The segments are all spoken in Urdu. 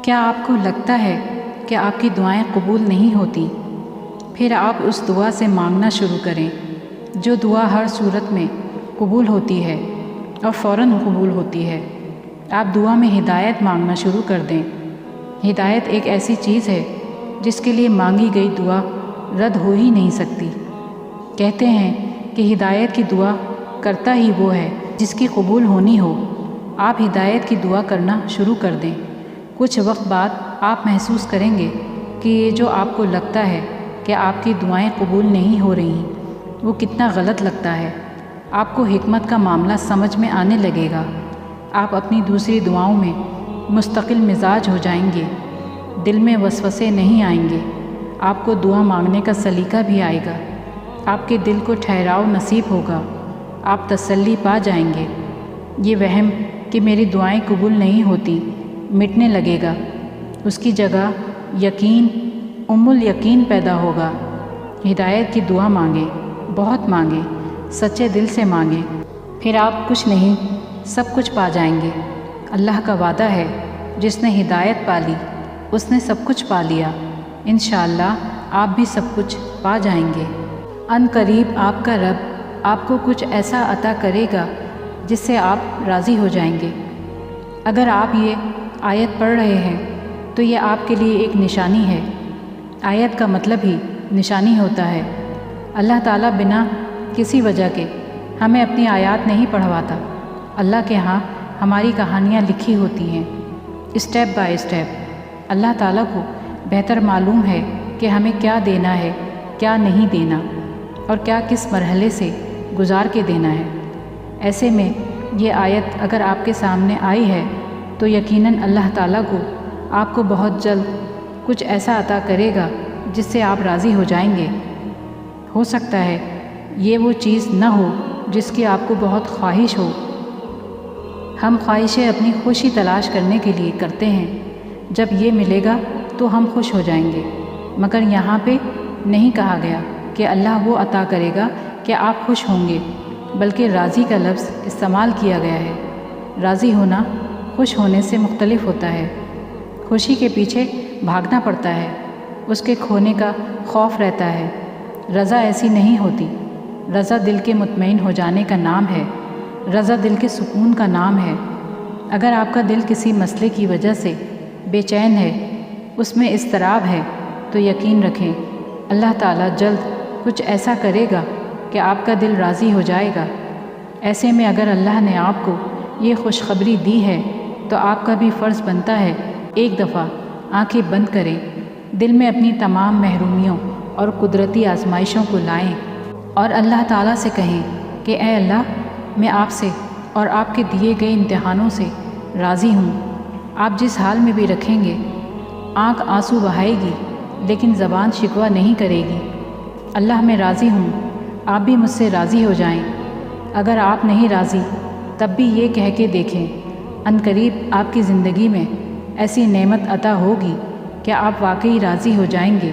کیا آپ کو لگتا ہے کہ آپ کی دعائیں قبول نہیں ہوتی؟ پھر آپ اس دعا سے مانگنا شروع کریں جو دعا ہر صورت میں قبول ہوتی ہے اور فوراً قبول ہوتی ہے۔ آپ دعا میں ہدایت مانگنا شروع کر دیں۔ ہدایت ایک ایسی چیز ہے جس کے لیے مانگی گئی دعا رد ہو ہی نہیں سکتی۔ کہتے ہیں کہ ہدایت کی دعا کرتا ہی وہ ہے جس کی قبول ہونی ہو۔ آپ ہدایت کی دعا کرنا شروع کر دیں۔ کچھ وقت بعد آپ محسوس کریں گے کہ یہ جو آپ کو لگتا ہے کہ آپ کی دعائیں قبول نہیں ہو رہی وہ کتنا غلط لگتا ہے۔ آپ کو حکمت کا معاملہ سمجھ میں آنے لگے گا۔ آپ اپنی دوسری دعاؤں میں مستقل مزاج ہو جائیں گے۔ دل میں وسوسے نہیں آئیں گے۔ آپ کو دعا مانگنے کا سلیقہ بھی آئے گا۔ آپ کے دل کو ٹھہراؤ نصیب ہوگا۔ آپ تسلی پا جائیں گے۔ یہ وہم کہ میری دعائیں قبول نہیں ہوتی مٹنے لگے گا۔ اس کی جگہ یقین، الیقین پیدا ہوگا۔ ہدایت کی دعا مانگیں، بہت مانگیں، سچے دل سے مانگیں، پھر آپ کچھ نہیں سب کچھ پا جائیں گے۔ اللہ کا وعدہ ہے، جس نے ہدایت پا لی اس نے سب کچھ پا لیا۔ انشاءاللہ آپ بھی سب کچھ پا جائیں گے۔ ان قریب آپ کا رب آپ کو کچھ ایسا عطا کرے گا جس سے آپ راضی ہو جائیں گے۔ اگر آپ یہ آیت پڑھ رہے ہیں تو یہ آپ کے لیے ایک نشانی ہے۔ آیت کا مطلب ہی نشانی ہوتا ہے۔ اللہ تعالیٰ بنا کسی وجہ کے ہمیں اپنی آیات نہیں پڑھواتا۔ اللہ کے ہاں ہماری کہانیاں لکھی ہوتی ہیں اسٹیپ بائی اسٹیپ۔ اللہ تعالیٰ کو بہتر معلوم ہے کہ ہمیں کیا دینا ہے، کیا نہیں دینا، اور کیا کس مرحلے سے گزار کے دینا ہے۔ ایسے میں یہ آیت اگر آپ کے سامنے آئی ہے تو یقیناً اللہ تعالیٰ کو آپ کو بہت جلد کچھ ایسا عطا کرے گا جس سے آپ راضی ہو جائیں گے۔ ہو سکتا ہے یہ وہ چیز نہ ہو جس کی آپ کو بہت خواہش ہو۔ ہم خواہشیں اپنی خوشی تلاش کرنے کے لیے کرتے ہیں۔ جب یہ ملے گا تو ہم خوش ہو جائیں گے، مگر یہاں پہ نہیں کہا گیا کہ اللہ وہ عطا کرے گا کہ آپ خوش ہوں گے، بلکہ راضی کا لفظ استعمال کیا گیا ہے۔ راضی ہونا خوش ہونے سے مختلف ہوتا ہے۔ خوشی کے پیچھے بھاگنا پڑتا ہے، اس کے کھونے کا خوف رہتا ہے۔ رضا ایسی نہیں ہوتی۔ رضا دل کے مطمئن ہو جانے کا نام ہے۔ رضا دل کے سکون کا نام ہے۔ اگر آپ کا دل کسی مسئلے کی وجہ سے بے چین ہے، اس میں اضطراب ہے، تو یقین رکھیں اللہ تعالیٰ جلد کچھ ایسا کرے گا کہ آپ کا دل راضی ہو جائے گا۔ ایسے میں اگر اللہ نے آپ کو یہ خوشخبری دی ہے تو آپ کا بھی فرض بنتا ہے ایک دفعہ آنکھیں بند کریں، دل میں اپنی تمام محرومیوں اور قدرتی آزمائشوں کو لائیں اور اللہ تعالیٰ سے کہیں کہ اے اللہ، میں آپ سے اور آپ کے دیے گئے امتحانوں سے راضی ہوں۔ آپ جس حال میں بھی رکھیں گے، آنکھ آنسو بہائے گی لیکن زبان شکوہ نہیں کرے گی۔ اللہ میں راضی ہوں، آپ بھی مجھ سے راضی ہو جائیں۔ اگر آپ نہیں راضی تب بھی یہ کہہ کے دیکھیں، ان قریب آپ کی زندگی میں ایسی نعمت عطا ہوگی کہ آپ واقعی راضی ہو جائیں گے۔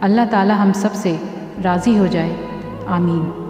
اللہ تعالی ہم سب سے راضی ہو جائے، آمین۔